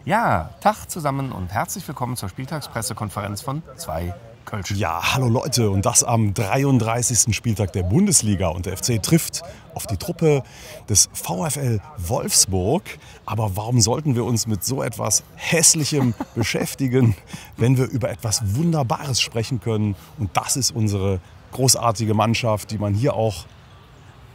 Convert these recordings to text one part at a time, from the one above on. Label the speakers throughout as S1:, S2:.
S1: Ja, Tag zusammen und herzlich willkommen zur Spieltagspressekonferenz von 2 Kölsch.
S2: Ja, hallo Leute, und das am 33. Spieltag der Bundesliga. Und der FC trifft auf die Truppe des VfL Wolfsburg. Aber warum sollten wir uns mit so etwas Hässlichem beschäftigen, wenn wir über etwas Wunderbares sprechen können? Und das ist unsere großartige Mannschaft, die man hier auch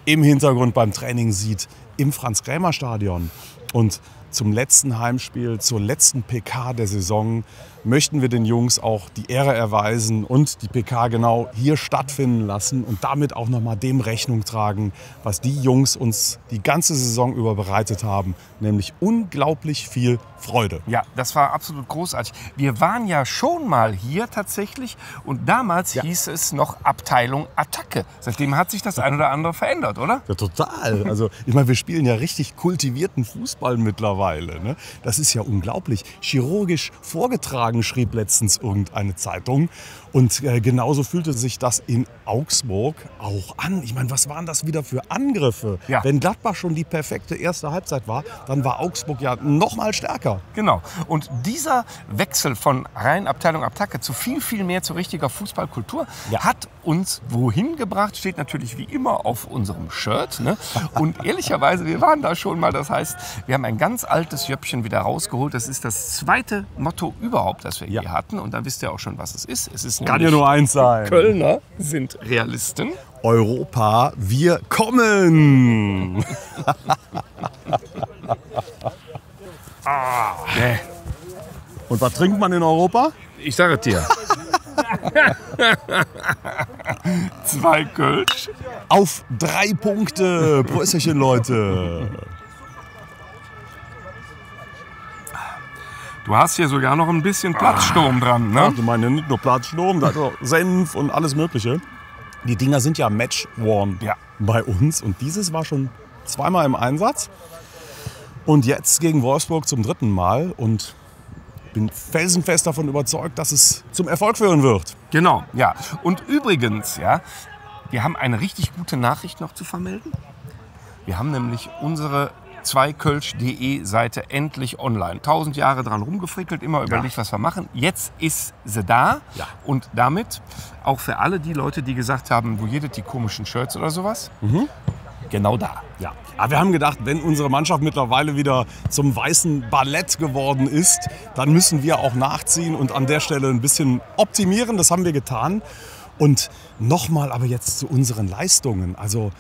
S2: im Hintergrund beim Training sieht, im Franz-Krämer-Stadion. Und zum letzten Heimspiel, zur letzten PK der Saison möchten wir den Jungs auch die Ehre erweisen und die PK genau hier stattfinden lassen und damit auch nochmal dem Rechnung tragen, was die Jungs uns die ganze Saison über bereitet haben, nämlich unglaublich viel Freude.
S1: Ja, das war absolut großartig. Wir waren ja schon mal hier tatsächlich und damals hieß es noch Abteilung Attacke. Seitdem hat sich das ein oder andere verändert, oder?
S2: Ja, total. Also ich meine, wir spielen ja richtig kultivierten Fußball mittlerweile. Ne? Das ist ja unglaublich. Chirurgisch vorgetragen, schrieb letztens irgendeine Zeitung. Und genauso fühlte sich das in Augsburg auch an. Ich meine, was waren das wieder für Angriffe?
S1: Ja.
S2: Wenn Gladbach schon die perfekte erste Halbzeit war, dann war Augsburg ja noch mal stärker.
S1: Genau. Und dieser Wechsel von rein Abteilung Attacke zu viel, viel mehr zu richtiger Fußballkultur hat uns wohin gebracht, steht natürlich wie immer auf unserem Shirt. Ne? Und ehrlicherweise, wir waren da schon mal. Das heißt, wir haben ein ganz altes Jöppchen wieder rausgeholt. Das ist das zweite Motto überhaupt, das wir hier hatten. Und dann wisst ihr auch schon, was es ist. Es ist
S2: Kann ja nur eins sein.
S1: Kölner sind Realisten.
S2: Europa, wir kommen! Und was trinkt man in Europa?
S1: Ich sage es dir. 2 Kölsch.
S2: Auf 3 Punkte. Prösterchen, Leute.
S1: Du hast hier sogar noch ein bisschen Platzsturm dran, ne?
S2: Ach, du meinst nicht nur Platzsturm, da ist auch Senf und alles Mögliche. Die Dinger sind ja match-worn bei uns. Und dieses war schon zweimal im Einsatz. Und jetzt gegen Wolfsburg zum 3. Mal. Und bin felsenfest davon überzeugt, dass es zum Erfolg führen wird.
S1: Genau, ja. Und übrigens, wir haben eine richtig gute Nachricht noch zu vermelden. Wir haben nämlich unsere 2kölsch.de Seite endlich online. 1000 Jahre dran rumgefrickelt, immer überlegt, was wir machen. Jetzt ist sie da und damit auch für alle die Leute, die gesagt haben, wo jedes die komischen Shirts oder sowas, genau da.
S2: Ja. Aber wir haben gedacht, wenn unsere Mannschaft mittlerweile wieder zum weißen Ballett geworden ist, dann müssen wir auch nachziehen und an der Stelle ein bisschen optimieren. Das haben wir getan. Und nochmal aber jetzt zu unseren Leistungen. Also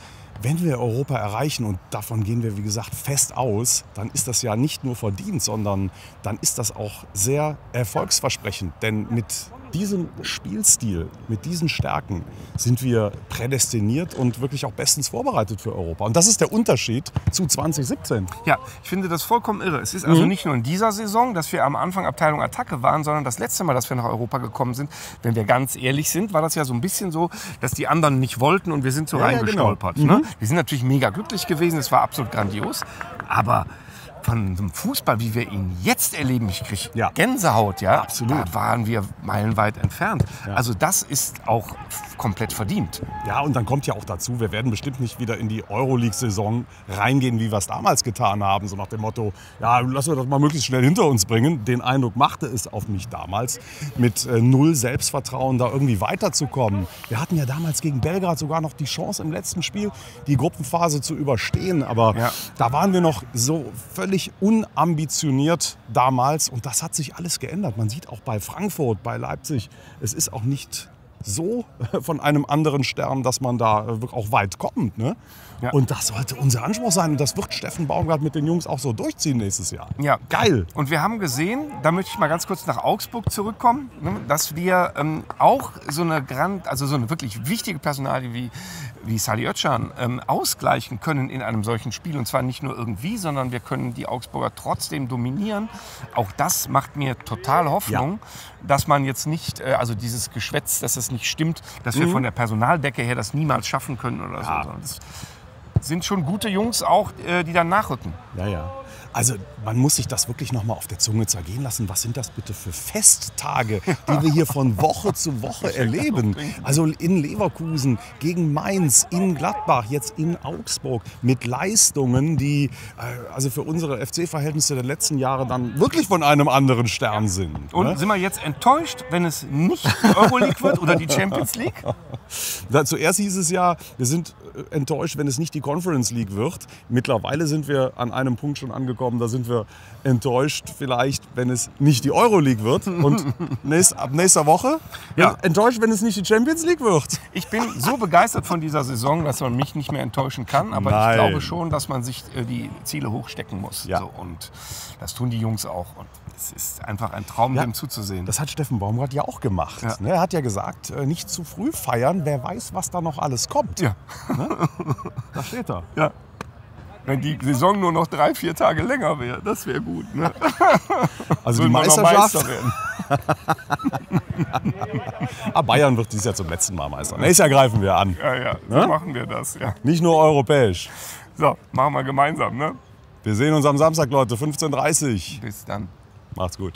S2: wenn wir Europa erreichen, und davon gehen wir, wie gesagt, fest aus, dann ist das ja nicht nur verdient, sondern dann ist das auch sehr erfolgsversprechend. Denn mit diesem Spielstil, mit diesen Stärken sind wir prädestiniert und wirklich auch bestens vorbereitet für Europa. Und das ist der Unterschied zu 2017.
S1: Ja, ich finde das vollkommen irre. Es ist also nicht nur in dieser Saison, dass wir am Anfang Abteilung Attacke waren, sondern das letzte Mal, dass wir nach Europa gekommen sind, wenn wir ganz ehrlich sind, war das ja so ein bisschen so, dass die anderen nicht wollten und wir sind so reingestolpert.
S2: Genau.
S1: Ne? Wir sind natürlich mega glücklich gewesen, es war absolut grandios, aber von dem Fußball, wie wir ihn jetzt erleben, ich kriege Gänsehaut,
S2: Absolut.
S1: Da waren wir meilenweit entfernt. Ja. Also das ist auch komplett verdient.
S2: Ja, und dann kommt ja auch dazu, wir werden bestimmt nicht wieder in die Euroleague-Saison reingehen, wie wir es damals getan haben. So nach dem Motto, ja, lassen wir das mal möglichst schnell hinter uns bringen. Den Eindruck machte es auf mich damals, mit 0 Selbstvertrauen da irgendwie weiterzukommen. Wir hatten ja damals gegen Belgrad sogar noch die Chance im letzten Spiel, die Gruppenphase zu überstehen. Aber da waren wir noch so völlig unambitioniert damals. Und das hat sich alles geändert. Man sieht auch bei Frankfurt, bei Leipzig, es ist auch nicht so von einem anderen Stern, dass man da auch weit kommt. Ne? Ja. Und das sollte unser Anspruch sein. Und das wird Steffen Baumgart mit den Jungs auch so durchziehen nächstes Jahr.
S1: Ja.
S2: Geil.
S1: Und wir haben gesehen, da möchte ich mal ganz kurz nach Augsburg zurückkommen, dass wir auch so eine wirklich wichtige Personalie wie Salih Özcan ausgleichen können in einem solchen Spiel. Und zwar nicht nur irgendwie, sondern wir können die Augsburger trotzdem dominieren. Auch das macht mir total Hoffnung, dass man jetzt nicht, also dieses Geschwätz, dass es nicht stimmt, dass wir von der Personaldecke her das niemals schaffen können oder so. Das sind schon gute Jungs auch, die dann nachrücken.
S2: Ja, ja. Also man muss sich das wirklich noch mal auf der Zunge zergehen lassen. Was sind das bitte für Festtage, die wir hier von Woche zu Woche erleben? Also in Leverkusen, gegen Mainz, in Gladbach, jetzt in Augsburg mit Leistungen, die also für unsere FC-Verhältnisse der letzten Jahre dann wirklich von einem anderen Stern sind.
S1: Und
S2: Ne?
S1: sind wir jetzt enttäuscht, wenn es nicht die Euroleague wird oder die Champions League?
S2: Zuerst hieß es ja, wir sind enttäuscht, wenn es nicht die Conference League wird. Mittlerweile sind wir an einem Punkt schon angekommen, da sind wir enttäuscht vielleicht, wenn es nicht die Euroleague wird. Und ab nächster Woche enttäuscht, wenn es nicht die Champions League wird.
S1: Ich bin so begeistert von dieser Saison, dass man mich nicht mehr enttäuschen kann. Aber
S2: Nein.
S1: ich glaube schon, dass man sich die Ziele hochstecken muss.
S2: Ja.
S1: So, und das tun die Jungs auch. Und es ist einfach ein Traum, dem zuzusehen.
S2: Das hat Steffen Baumgart ja auch gemacht.
S1: Ja.
S2: Ne? Er hat ja gesagt, nicht zu früh feiern, wer weiß, was da noch alles kommt.
S1: Ja.
S2: Ne? Da steht er.
S1: Ja. Wenn die Saison nur noch 3-4 Tage länger wäre, das wäre gut. Ne?
S2: Also die
S1: Würden wir noch
S2: Meisterschaft.
S1: Meister werden.
S2: Bayern wird dieses Jahr zum letzten Mal Meister. Nächstes Jahr greifen wir an.
S1: Ja, so
S2: Ne?
S1: machen wir das. Ja.
S2: Nicht nur europäisch.
S1: So, machen wir gemeinsam. Ne?
S2: Wir sehen uns am Samstag, Leute, 15:30 Uhr.
S1: Bis dann.
S2: Macht's gut.